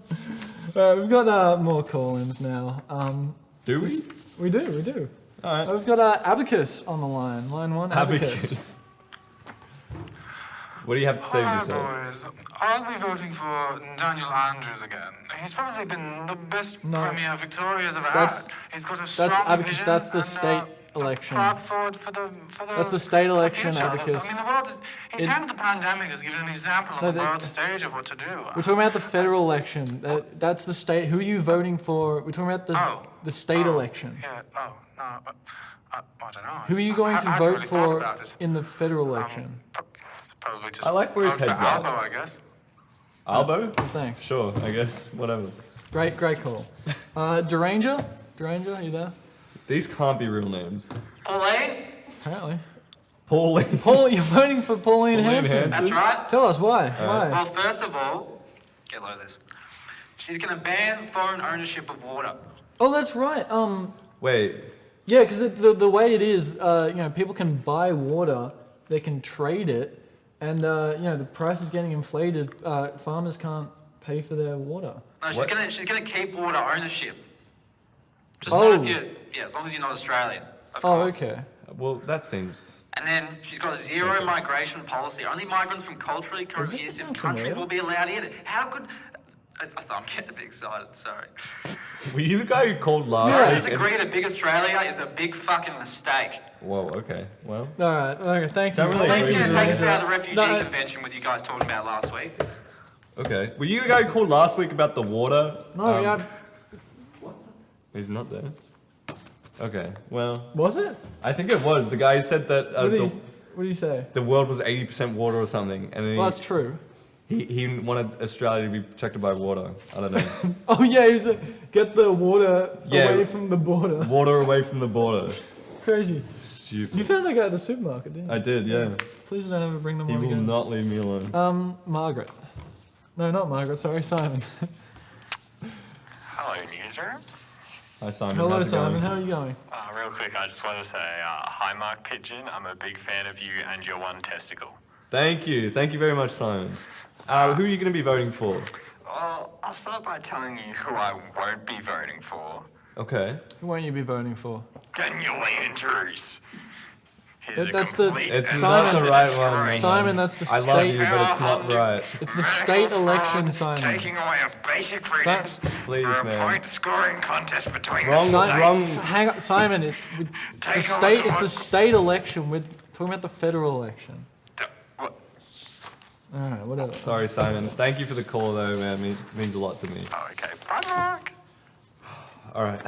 We've got more call-ins now. Do we? We do. All right. We've got Abacus on the line. Line 1, Abacus. What do you have to say to Hi, yourself? boys. I'll be voting for Daniel Andrews again. He's probably been the best Premier Victoria's ever That's- had. He's got a strong Abacus, vision that's the and, state election. A path forward for the That's the state for election, future. Abacus. I mean, the world is, he's handled the pandemic has given an example on the No, world stage of what to do. We're talking about the federal election. That's the state. Who are you voting for? We're talking about the state election. Yeah, no, I don't know. Who are you going to I hadn't vote really thought for about it. in the federal election? Probably just I like where his vote for head's at. Albo, I guess. Albo? Thanks. Sure, I guess. Whatever. Great call. Deranger, are you there? These can't be real names. Pauline? Apparently. Pauline. Paul, you're voting for Pauline Hanson. Hanson. That's right. Tell us why. Why? Well, first of all, get low of this. She's going to ban foreign ownership of water. Oh, that's right. Wait. Yeah, because the way it is, people can buy water, they can trade it, and the price is getting inflated. Farmers can't pay for their water. No, she's gonna keep water ownership. Just Oh. not if you, as long as you're not Australian. Of Oh, course. okay. Well, that seems... And then she's got a zero migration policy. Only migrants from culturally cohesive sound countries familiar? will be allowed in. How could? I'm getting a bit excited. Sorry. Were you the guy who called I last week? disagree that big Australia is a big fucking mistake. Whoa, okay. Well, All right. Okay. Thank you. Don't really Thanks agree for with take you. us out of the refugee No, convention with you guys talking about last week. okay. Were you the guy who called last week about the water? No, yeah. He's not there. Okay, well, Was it? I think it was. The guy who said that What did you say? the world was 80% water or something. And Well, that's true. he wanted Australia to be protected by water. I don't know. Oh yeah, he said get the water Yeah. away from the border. Water away from the border. Crazy. You Stupid. found that guy at the supermarket, didn't you? I did, yeah. Please don't ever bring them He on will again. not leave me alone. Margaret. No, not Margaret. Sorry, Simon. Hello, newsroom. Hi, Simon. Hello, How's it Simon. going? How are you going? Real quick, I just want to say, hi, Mark Pigeon. I'm a big fan of you and your one testicle. Thank you. Thank you very much, Simon. Who are you going to be voting for? Well, I'll start by telling you who I won't be voting for. Okay. Who won't you be voting for? Daniel Andrews. He's a That's the- complete It's and Simon- not the right one. disgrace. Simon, that's the I love state. you, but it's not right. It's the state election, Simon. Taking away a basic freedoms Please, for a man. point-scoring contest between Wrong, the states. wrong. Hang on, Simon. It's the Take state. on It's the what- state election. We're talking about the federal election. What? All right, whatever. Sorry, Simon. Thank you for the call, though, man. It means a lot to me. Oh, okay. Bye, Mark. All right.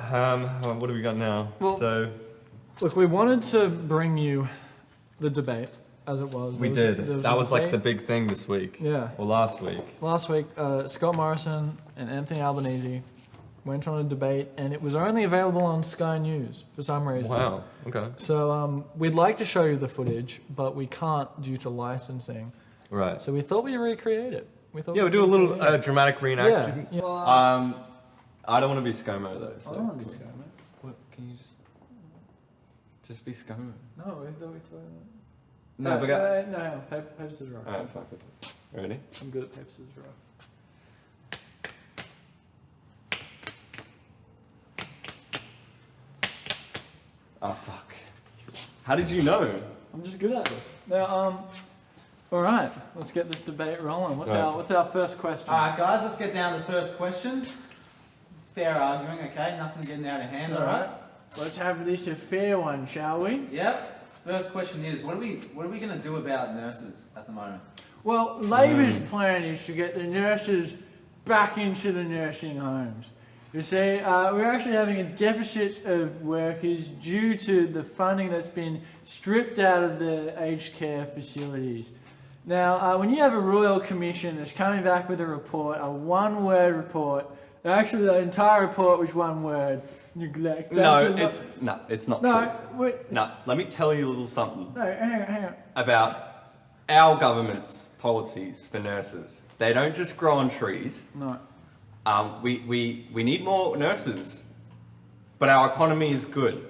What have we got now? Well- So Look, we wanted to bring you the debate as it was. we There did. a That was like the debate. big thing this week. Yeah. Or last week. Last week, Scott Morrison and Anthony Albanese went on a debate, and it was only available on Sky News for some reason. Wow. Okay. So we'd like to show you the footage, but we can't due to licensing. Right. So we thought we'd recreate it. Yeah, we'll do a little dramatic reenactment. Yeah. I don't want to be ScoMo though. So. I don't want to be ScoMo. What? Can you just be ScoMo? No, we thought we'd No, but got. no, paper, scissors, rock. Alright. Fuck it. Ready? I'm good at paper, scissors, rock. Oh fuck. How did you know? I'm just good at this. Now, all right, let's get this debate rolling. What's Right. what's our first question? All right, guys, let's get down to the first question. Fair arguing, okay? Nothing getting out of hand, all right? Let's have this a fair one, shall we? Yep. First question is, what are we going to do about nurses at the moment? Well, Labor's plan is to get the nurses back into the nursing homes. You see, we're actually having a deficit of workers due to the funding that's been stripped out of the aged care facilities. Now, when you have a royal commission that's coming back with a report, a one-word report, actually the entire report was one word, neglect. No, That's it's not no, true. wait, No, let me tell you a little something no, hang on. about our government's policies for nurses. They don't just grow on trees. No. We need more nurses, but our economy is good.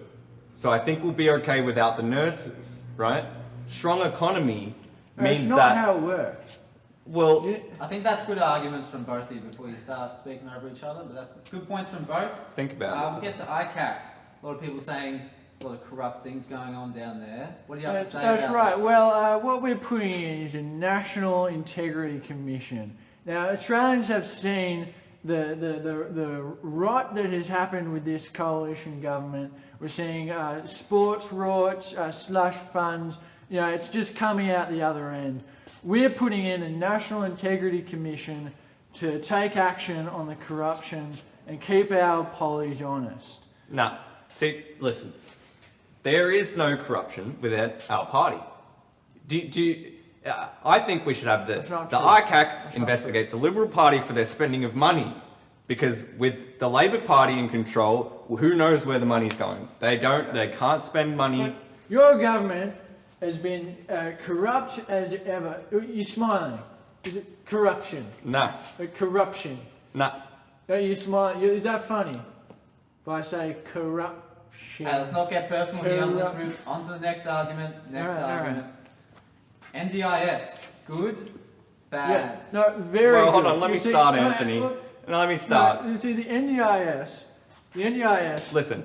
So I think we'll be okay without the nurses, right? strong economy That's means not that. how it works. Well, I think that's good arguments from both of you before you start speaking over each other, but that's good points from both. think about We'll get to ICAC. A lot of people saying there's a lot of corrupt things going on down there. What do you have to say That's about right. that? Well, what we're putting in is a National Integrity Commission. Now, Australians have seen the rot that has happened with this coalition government. We're seeing sports rorts, slush funds. You know, it's just coming out the other end. We're putting in a National Integrity Commission to take action on the corruption and keep our pollies honest. No. See, listen. There is no corruption within our party. I think we should have the ICAC investigate the Liberal Party for their spending of money. Because with the Labor Party in control, who knows where the money's going? They can't spend money. Your government has been corrupt as ever. You're smiling. Is it corruption? No. Corruption. No. No, you smile. Is that funny? If I say corruption. Let's not get personal here. Let's move on to the next argument. Argument. NDIS. Good? Bad? Yeah. No, very well, good. hold on. Let me start, Anthony. Let me start. No, you see, the NDIS. Listen.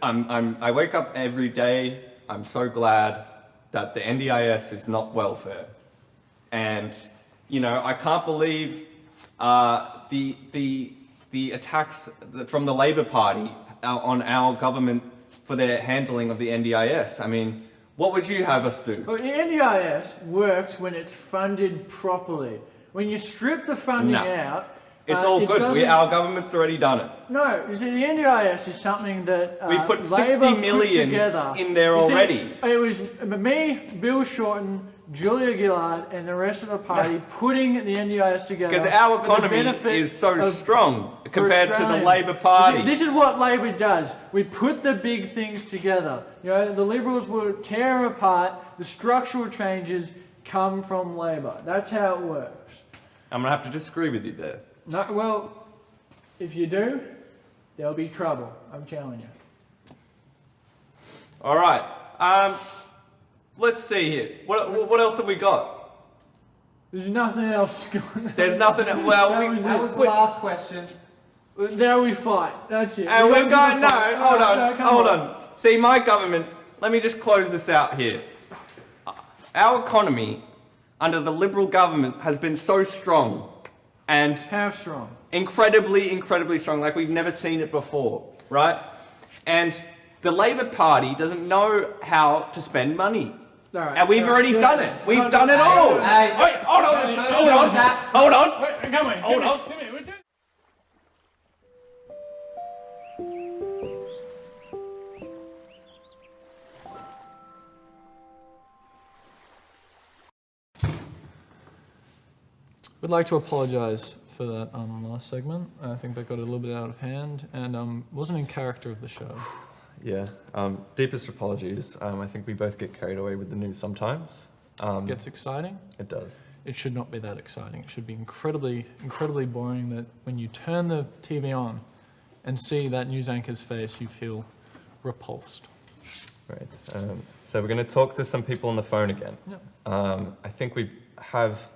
I wake up every day. I'm so glad that the NDIS is not welfare. And, you know, I can't believe the attacks from the Labor Party on our government for their handling of the NDIS. I mean, what would you have us do? Well, the NDIS works when it's funded properly. When you strip the funding out, it's all good. Our government's already done it. No, you see, the NDIS is something that we put Labor 60 million in there already. See, it was me, Bill Shorten, Julia Gillard, and the rest of the party putting the NDIS together. Because our economy is so strong compared to the Labor Party. See, this is what Labor does. We put the big things together. You know, the Liberals will tear them apart. The structural changes come from Labor. That's how it works. I'm going to have to disagree with you there. No, well, if you do, there'll be trouble. I'm telling you. All right. Let's see here. What else have we got? There's nothing else going on. There's nothing. Well, that was the last question. Now we fight. That's it. And we're going. No, hold on. No, Hold on. See, my government. Let me just close this out here. Our economy, under the Liberal government, has been so strong. And how strong? Incredibly strong, like we've never seen it before, right? And the Labor Party doesn't know how to spend money. Right, and we've already done it. We've done it all. Hey, wait, hold on. Hold on. Wait, come on. Hold on. We'd like to apologise for that last segment. I think that got a little bit out of hand and wasn't in character of the show. Yeah, deepest apologies. I think we both get carried away with the news sometimes. Gets exciting? It does. It should not be that exciting. It should be incredibly boring that when you turn the TV on and see that news anchor's face, you feel repulsed. Right. So we're going to talk to some people on the phone again. Yeah. I think we have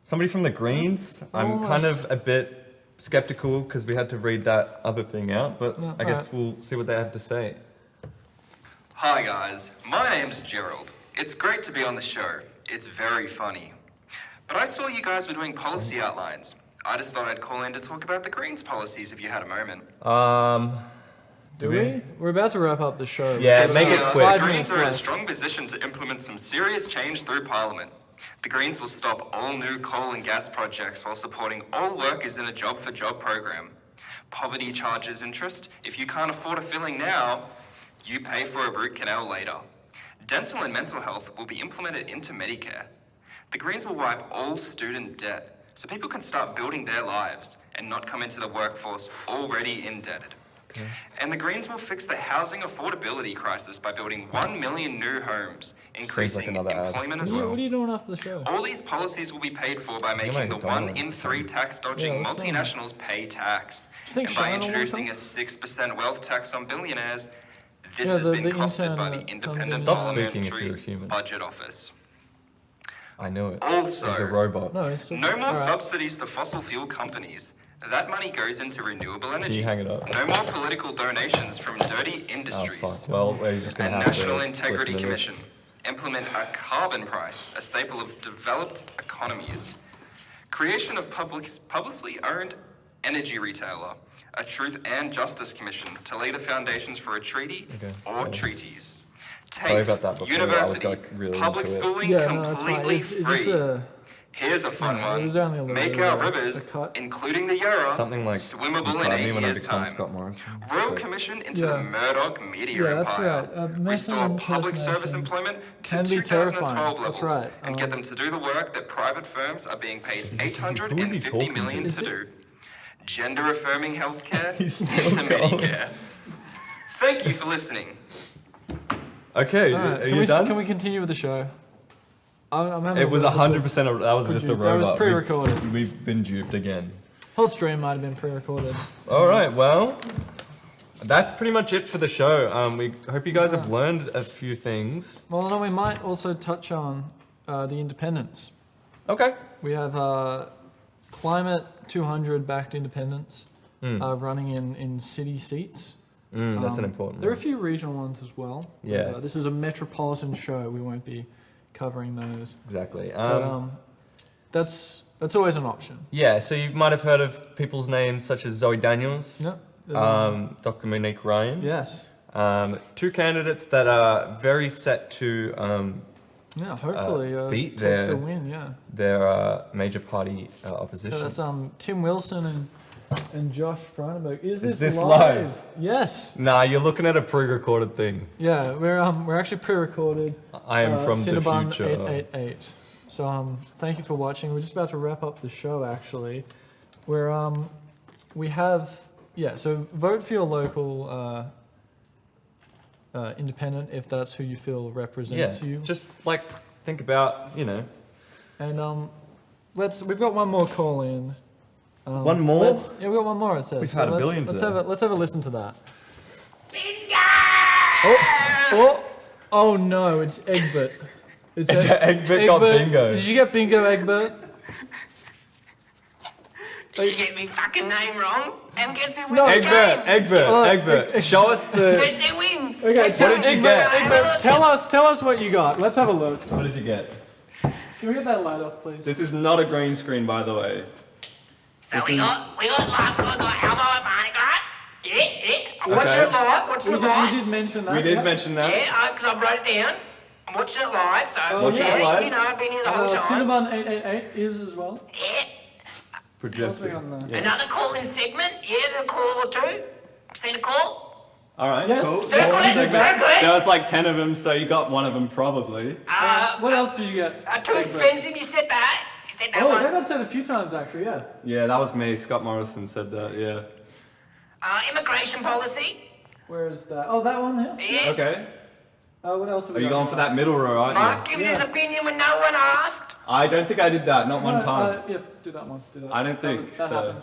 somebody from the Greens. I'm kind of a bit skeptical because we had to read that other thing out, but I guess we'll see what they have to say. Hi guys, my name's Gerald. It's great to be on the show. It's very funny. But I saw you guys were doing policy outlines. I just thought I'd call in to talk about the Greens policies if you had a moment. Do we? We're about to wrap up the show. Yeah, make it quick. The Greens are in a strong position to implement some serious change through Parliament. The Greens will stop all new coal and gas projects while supporting all workers in a job-for-job program. Poverty charges interest. If you can't afford a filling now, you pay for a root canal later. Dental and mental health will be implemented into Medicare. The Greens will wipe all student debt so people can start building their lives and not come into the workforce already indebted. Okay. And the Greens will fix the housing affordability crisis by building 1 million new homes, increasing employment as well. What are you doing after the show? All these policies will be paid for by making the 1 in 3 tax-dodging multinationals pay tax. And by introducing a 6% wealth tax on billionaires, This Yeah, has the been costed intern by the that comes Independent in. Stop speaking if Parliamentary you're a human. Budget Office. I know it. Also, He's a robot. No, it's No more alright. subsidies to fossil fuel companies. That money goes into renewable energy. Can you hang it up? No more political donations from dirty Oh, industries. fuck. Well, we're just going A to have National to Integrity listen to Commission. Implement a carbon price, a staple of developed economies. Creation of publicly owned energy retailer. A Truth and Justice Commission to lay the foundations for a treaty or treaties. Sorry about that before. I was University, like really public into it. schooling Yeah, no, that's fine. completely It's just free. Here's a fun it was only a one. little Make bit our of a rivers, cut. including the Yarra, Something like swimmable in inside me 8 when I years' become time. Scott Morrison. Royal But- Commission into Yeah. the Murdoch media Yeah, that's empire. right. Restore Method public service impersonations employment to can be 2012 terrifying. levels That's right. and get them to do the work that private firms are being paid who is he $850 talking million to? to do. Gender affirming healthcare He's into still going. Medicare. Thank you for listening. Okay, Alright, are can you we done? Can we continue with the show? I'm having It was a bit of 100%. That was just a produced. That was robot. pre-recorded. We've been duped again. Whole stream might have been pre-recorded. All right, well, that's pretty much it for the show. We hope you guys have learned a few things. Well, no, we might also touch on the independents. Okay. We have Climate 200 backed independents running in city seats. That's an important There are a one. few regional ones as well. Yeah. This is a metropolitan show. We won't be covering those. Exactly. But that's always an option. Yeah, so you might have heard of people's names such as Zoe Daniels, Yep. Dr. Monique Ryan. Yes. Two candidates that are very set to Yeah, hopefully beat take the win, yeah. their major party So oppositions. that's Tim Wilson and Josh Frydenberg. Is this live? Yes. Nah, you're looking at a pre-recorded thing. Yeah, we're actually pre-recorded. I am from the Cinnabon future. 888. So thank you for watching. We're just about to wrap up the show actually. Where we have so vote for your local independent if that's who you feel represents you. Just like think about, And we've got one more call in. One more? We've got one more. It says. We've had a billion Let's today. have a listen to that. Bingo! Oh no! It's Egbert. It's Egbert got bingo. Did you get bingo, Egbert? Did you get me fucking name wrong? And guess who wins No. the game? Egbert, show us the. Guess who wins? Okay, Guess so who what did you wins? get? Egbert, tell us what you got. Let's have a look. What did you get? Can we get that light off, please? This is not a green screen, by the way. So This we is- got last one, got Albo at Mardi Gras. Yeah. Watching Okay. it live, watching it We live. did mention that. We did yeah. mention that. Yeah, because I wrote it down. I'm watching it live, so Watching it live? you know, I've been here the whole time. Cinnabon 888 is as well. Yeah. Projected. on that? Yeah. Another call-in segment. Yeah, the call or two. Send a call. All right, Yes. cool. Very good, very good. There was like 10 of them, so you got one of them probably. What else did you get? Too expensive. You said that. You said that Oh, one. that got said a few times actually. Yeah. Yeah, that was me. Scott Morrison said that, yeah. Immigration policy. Where is that? Oh, that one there. Yeah. Okay. What else have Are we you got? going for that middle row, aren't Mark you? gives his opinion when no one asked. I don't think I did that, not one time. Yep, do that one. Do that. I don't think that so. happened.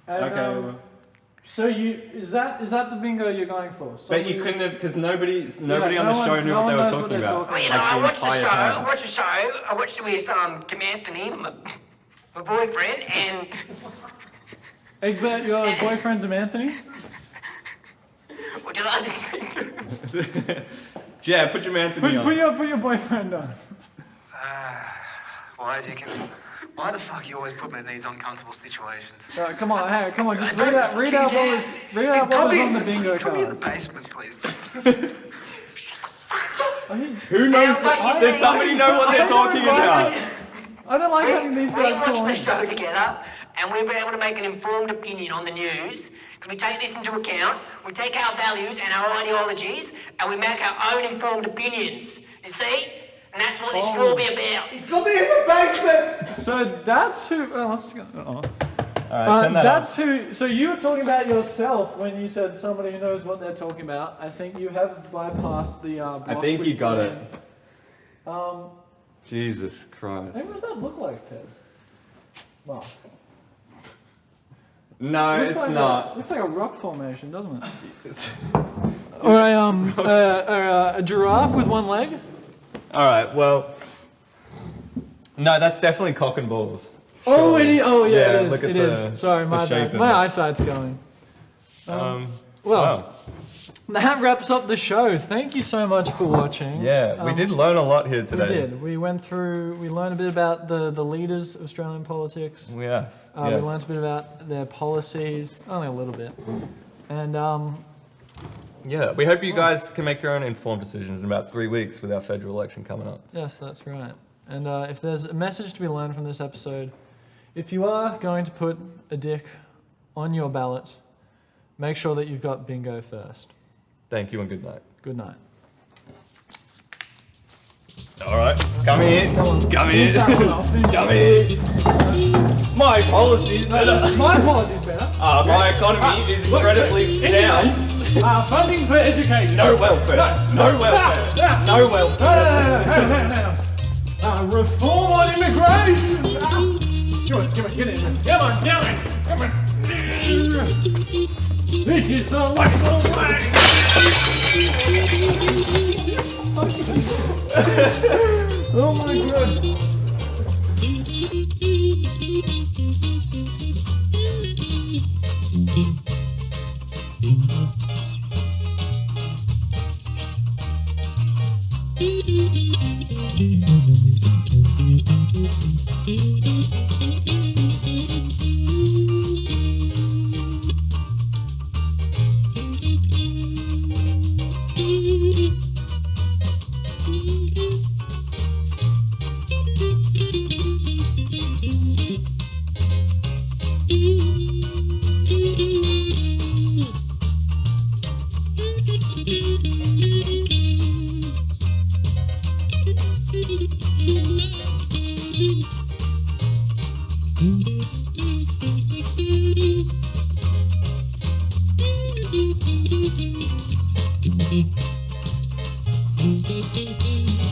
And, Okay. So is that the bingo you're going for? But you couldn't have, because nobody on no the one- show knew no what one they were knows talking they're about. talking Well, you about. know, Like I the watched the entire show. time. I watched it with Tim Anthony, my boyfriend, and Egbert, your boyfriend, Tim Anthony? would you like to speak? Yeah, put your man Put your boyfriend on. Why the fuck you always put me in these uncomfortable situations? All right, come on, just read out what was on the bingo Come in the card. basement, please. Who knows? Does somebody know what they're talking about? I don't like having these We guys watched call the in. show together, and we were able to make an informed opinion on the news. Because we take this into account, we take our values and our ideologies, and we make our own informed opinions. You see? And that's what this should all be about. He's got me in the basement! So that's who. Oh, let's go. Alright, turn that That's who. So you were talking about yourself when you said somebody who knows what they're talking about. I think you have bypassed the. I think you got it. Um, Jesus Christ. hey, what does that look like, Ted? Wow. No, Looks it's like not. looks like a rock formation, doesn't it? Or a giraffe with one leg? All right, well, no, that's definitely cock and balls. Oh, Surely. it is. Look at It the, is. Sorry, the my shape bad. of My it. eyesight's going. Well, Wow. that wraps up the show. Thank you so much for watching. Yeah, we did learn a lot here today. We did. We learned a bit about the leaders of Australian politics. Yeah. We learned a bit about their policies, only a little bit. And yeah, we hope you guys can make your own informed decisions in about 3 weeks with our federal election coming up. yes, that's right. And if there's a message to be learned from this episode, if you are going to put a dick on your ballot, make sure that you've got bingo first. Thank you and good night. Good night. All right, come here. Come here. Come here. My policy's better. My policy's better. My economy is incredibly down. Funding for education. No welfare. No welfare. No welfare. Reform on immigration. Come on, get in there. Come on. This is the legal way. Oh my God. Thank you.